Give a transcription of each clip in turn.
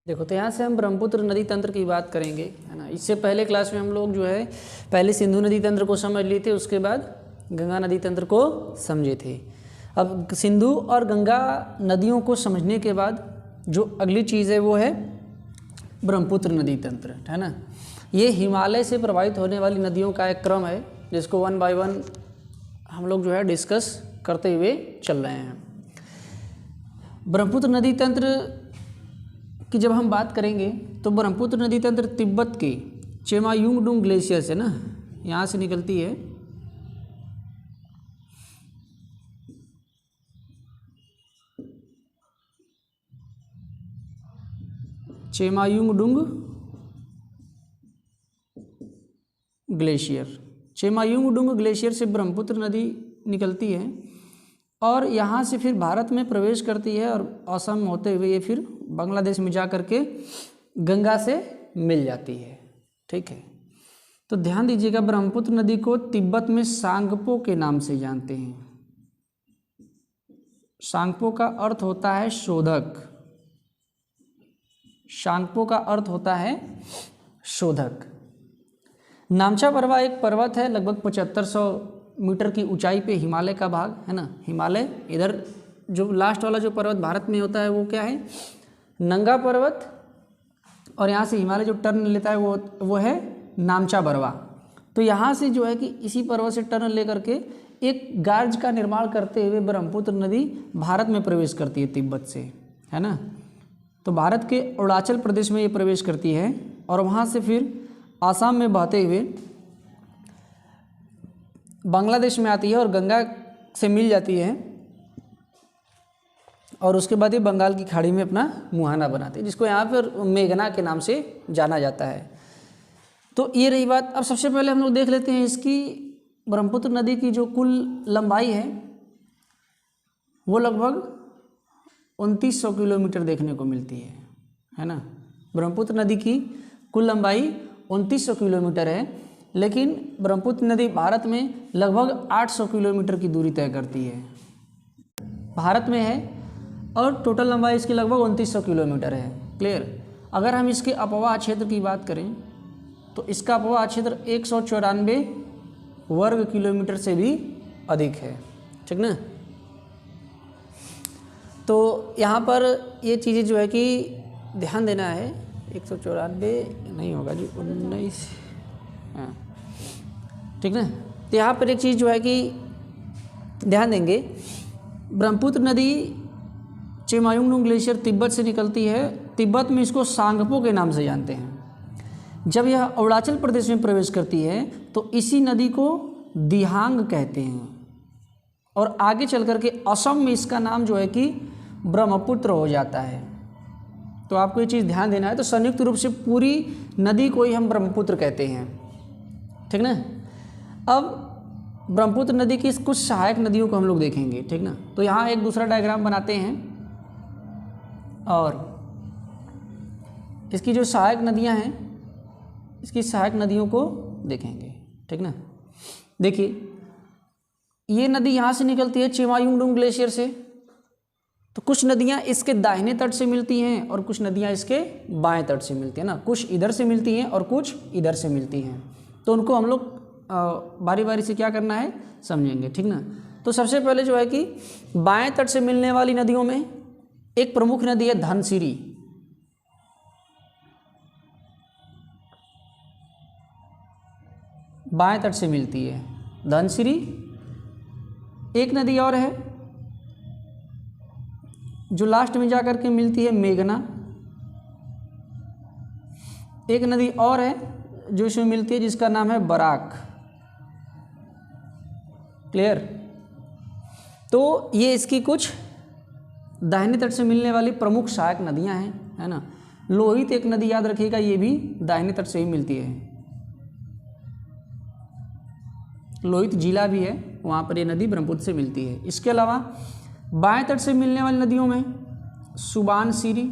देखो, तो यहाँ से हम ब्रह्मपुत्र नदी तंत्र की बात करेंगे, है ना। इससे पहले क्लास में हम लोग जो है पहले सिंधु नदी तंत्र को समझ लिए थे, उसके बाद गंगा नदी तंत्र को समझे थे। अब सिंधु और गंगा नदियों को समझने के बाद जो अगली चीज़ है वो है ब्रह्मपुत्र नदी तंत्र, है ना। ये हिमालय से प्रभावित होने वाली नदियों का एक क्रम है जिसको 1 बाय 1 हम लोग जो है डिस्कस करते हुए चल रहे हैं। ब्रह्मपुत्र नदी तंत्र कि जब हम बात करेंगे तो ब्रह्मपुत्र नदी तंत्र तिब्बत के चेमायुंगडुंग ग्लेशियर से ना यहाँ से निकलती है। चेमायुंगडुंग ग्लेशियर, चेमायुंगडुंग ग्लेशियर से ब्रह्मपुत्र नदी निकलती है और यहाँ से फिर भारत में प्रवेश करती है और असम होते हुए ये फिर बांग्लादेश में जा कर के गंगा से मिल जाती है। ठीक है, तो ध्यान दीजिएगा, ब्रह्मपुत्र नदी को तिब्बत में सांगपो के नाम से जानते हैं। सांगपो का अर्थ होता है शोधक, सांगपो का अर्थ होता है शोधक। नामचा पर्वत एक पर्वत है, लगभग 7500 मीटर की ऊंचाई पे हिमालय का भाग है ना। हिमालय इधर जो लास्ट वाला जो पर्वत भारत में होता है वो क्या है, नंगा पर्वत, और यहाँ से हिमालय जो टर्न लेता है वो है नामचा बरवा। तो यहाँ से जो है कि इसी पर्वत से टर्न लेकर के एक गार्ज का निर्माण करते हुए ब्रह्मपुत्र नदी भारत में प्रवेश करती है तिब्बत से, है ना। तो भारत के अरुणाचल प्रदेश में ये प्रवेश करती है और वहाँ से फिर आसाम में बहते हुए बांग्लादेश में आती है और गंगा से मिल जाती है और उसके बाद ये बंगाल की खाड़ी में अपना मुहाना बनाते हैं, जिसको यहाँ पर मेघना के नाम से जाना जाता है। तो ये रही बात। अब सबसे पहले हम लोग देख लेते हैं इसकी ब्रह्मपुत्र नदी की जो कुल लंबाई है वो लगभग 2900 किलोमीटर देखने को मिलती है ना। ब्रह्मपुत्र नदी की कुल लंबाई 2900 किलोमीटर है, लेकिन ब्रह्मपुत्र नदी भारत में लगभग 800 किलोमीटर की दूरी तय करती है, भारत में है, और टोटल लंबाई इसकी लगभग 2900 किलोमीटर है। क्लियर। अगर हम इसके अपवाह क्षेत्र की बात करें तो इसका अपवाह क्षेत्र 194 वर्ग किलोमीटर से भी अधिक है, ठीक ना। तो यहाँ पर ये चीज़ें जो है कि ध्यान देना है। 194 नहीं होगा जी, 19, हाँ ठीक ना। तो यहाँ पर एक चीज़ जो है कि ध्यान देंगे, ब्रह्मपुत्र नदी चेमायुंगडुंग ग्लेशियर तिब्बत से निकलती है। तिब्बत में इसको सांगपो के नाम से जानते हैं। जब यह अरुणाचल प्रदेश में प्रवेश करती है तो इसी नदी को दिहांग कहते हैं और आगे चल कर के असम में इसका नाम जो है कि ब्रह्मपुत्र हो जाता है। तो आपको ये चीज़ ध्यान देना है। तो संयुक्त रूप से पूरी नदी को ही हम ब्रह्मपुत्र कहते हैं, ठीक ना। अब ब्रह्मपुत्र नदी की कुछ सहायक नदियों को हम लोग देखेंगे, ठीक ना। तो यहाँ एक दूसरा डायग्राम बनाते हैं और इसकी जो सहायक नदियाँ हैं, इसकी सहायक नदियों को देखेंगे, ठीक ना। देखिए, ये नदी यहाँ से निकलती है चेमायुंगडुंग ग्लेशियर से, तो कुछ नदियाँ इसके दाहिने तट से मिलती हैं और कुछ नदियाँ इसके बाएं तट से मिलती हैं ना। कुछ इधर से मिलती हैं और कुछ इधर से मिलती हैं, तो उनको हम लोग बारी बारी से क्या करना है समझेंगे, ठीक ना। तो सबसे पहले जो है कि बाएं तट से मिलने वाली नदियों में एक प्रमुख नदी है धनसिरी। बाएं तट से मिलती है धनसिरी। एक नदी और है जो लास्ट में जाकर के मिलती है, मेघना। एक नदी और है जो इसमें मिलती है जिसका नाम है बराक। क्लियर। तो ये इसकी कुछ दाहिने तट से मिलने वाली प्रमुख सहायक नदियां हैं, है ना। लोहित एक नदी याद रखिएगा, ये भी दाहिने तट से ही मिलती है। लोहित जिला भी है, वहाँ पर ये नदी ब्रह्मपुत्र से मिलती है। इसके अलावा बाएं तट से मिलने वाली नदियों में सुबानसिरी,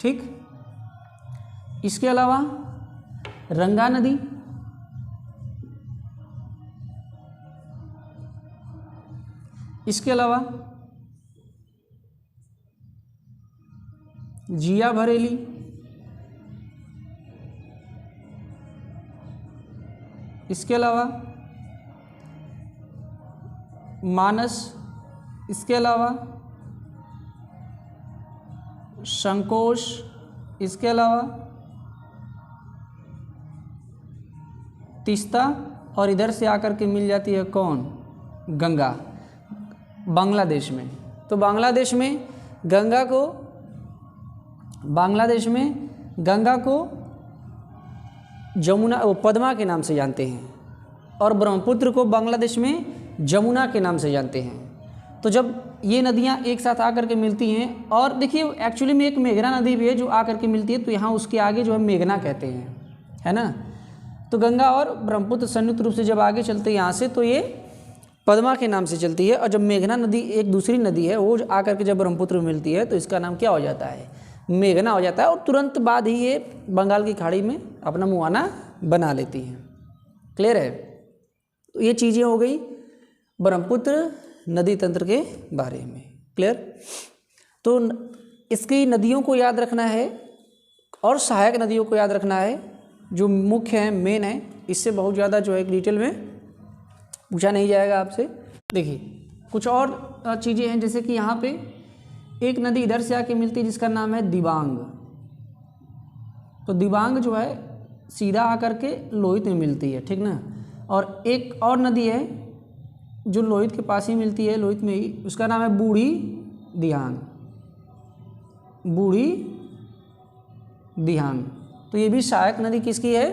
ठीक। इसके अलावा रंगा नदी, इसके अलावा जिया बरेली, इसके अलावा मानस, इसके अलावा संकोश, इसके अलावा तीस्ता, और इधर से आकर के मिल जाती है कौन, गंगा, बांग्लादेश में। तो बांग्लादेश में गंगा को जमुना, पद्मा के नाम से जानते हैं, और ब्रह्मपुत्र को बांग्लादेश में जमुना के नाम से जानते हैं। तो जब ये नदियाँ एक साथ आकर के मिलती हैं, और देखिए एक्चुअली में एक मेघना नदी भी है जो आकर के मिलती है, तो यहाँ उसके आगे जो है मेघना कहते हैं, है ना। तो गंगा और ब्रह्मपुत्र संयुक्त रूप से जब आगे चलते हैं यहाँ से, तो ये पद्मा के नाम से चलती है, और जब मेघना नदी एक दूसरी नदी है वो आकर के जब ब्रह्मपुत्र में मिलती है तो इसका नाम क्या हो जाता है, मेघना हो जाता है, और तुरंत बाद ही ये बंगाल की खाड़ी में अपना मुहाना बना लेती हैं। क्लियर है। तो ये चीज़ें हो गई ब्रह्मपुत्र नदी तंत्र के बारे में। क्लियर। तो इसकी नदियों को याद रखना है और सहायक नदियों को याद रखना है, जो मुख्य है, मेन है, इससे बहुत ज़्यादा जो है डिटेल में पूछा नहीं जाएगा आपसे। देखिए कुछ और चीज़ें हैं, जैसे कि यहाँ पे एक नदी इधर से आके मिलती है जिसका नाम है दिबांग। तो दिबांग जो है सीधा आकर के लोहित में मिलती है, ठीक ना। और एक और नदी है जो लोहित के पास ही मिलती है, लोहित में ही, उसका नाम है बूढ़ी दिहांग, बूढ़ी दिहांग। तो ये भी सहायक नदी किसकी है,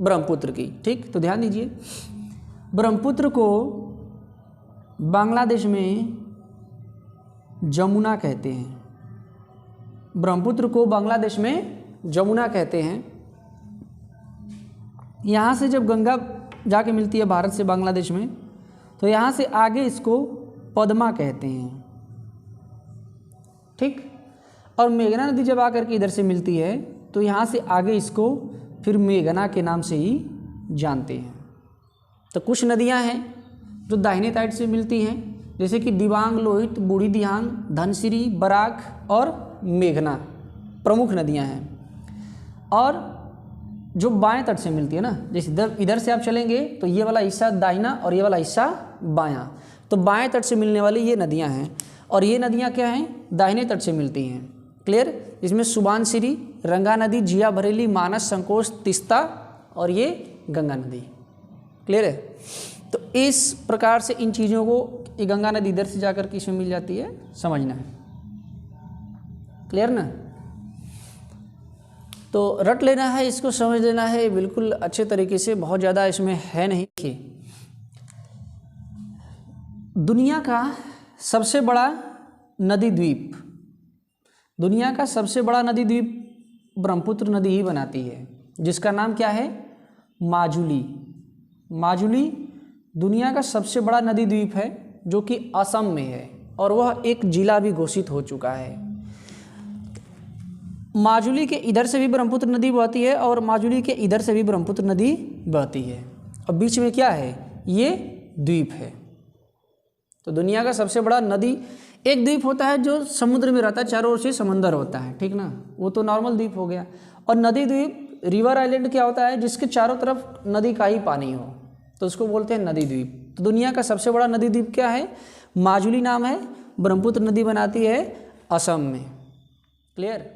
ब्रह्मपुत्र की। ठीक, तो ध्यान दीजिए, ब्रह्मपुत्र को बांग्लादेश में जमुना कहते हैं, ब्रह्मपुत्र को बांग्लादेश में जमुना कहते हैं। यहाँ से जब गंगा जाके मिलती है भारत से बांग्लादेश में, तो यहाँ से आगे इसको पद्मा कहते हैं। ठीक, और मेघना नदी जब आकर के इधर से मिलती है तो यहाँ से आगे इसको फिर मेघना के नाम से ही जानते हैं। तो कुछ नदियाँ हैं जो दाहिने साइड से मिलती हैं, जैसे कि दिबांग, लोहित, बूढ़ी दिहांग, धनसिरी, बराक और मेघना प्रमुख नदियाँ हैं। और जो बाएं तट से मिलती है ना, जैसे इधर से आप चलेंगे तो ये वाला हिस्सा दाहिना और ये वाला हिस्सा बायां, तो बाएं तट से मिलने वाली ये नदियां हैं। और ये नदियां क्या हैं, दाहिने तट से मिलती हैं। क्लियर। इसमें सुबानसिरी, रंगा नदी, जिया बरेली, मानस, संकोश, तीस्ता और ये गंगा नदी। क्लियर है। तो इस प्रकार से इन चीज़ों को, ये गंगा नदी इधर से जाकर के इसमें मिल जाती है, समझना है। क्लियर ना। तो रट लेना है, इसको समझ लेना है बिल्कुल अच्छे तरीके से, बहुत ज़्यादा इसमें है नहीं। कि दुनिया का सबसे बड़ा नदी द्वीप, दुनिया का सबसे बड़ा नदी द्वीप ब्रह्मपुत्र नदी ही बनाती है, जिसका नाम क्या है, माजुली। माजुली दुनिया का सबसे बड़ा नदी द्वीप है जो कि असम में है, और वह एक जिला भी घोषित हो चुका है। माजुली के इधर से भी ब्रह्मपुत्र नदी बहती है और माजुली के इधर से भी ब्रह्मपुत्र नदी बहती है, और बीच में क्या है, ये द्वीप है। तो दुनिया का सबसे बड़ा नदी, एक द्वीप होता है जो समुद्र में रहता है, चारों ओर से समंदर होता है, ठीक ना, वो तो नॉर्मल द्वीप हो गया। और नदी द्वीप, रिवर आइलैंड क्या होता है, जिसके चारों तरफ नदी का ही पानी हो, तो उसको बोलते हैं नदी द्वीप। तो दुनिया का सबसे बड़ा नदी द्वीप क्या है, माजुली नाम है, ब्रह्मपुत्र नदी बनाती है असम में। क्लियर।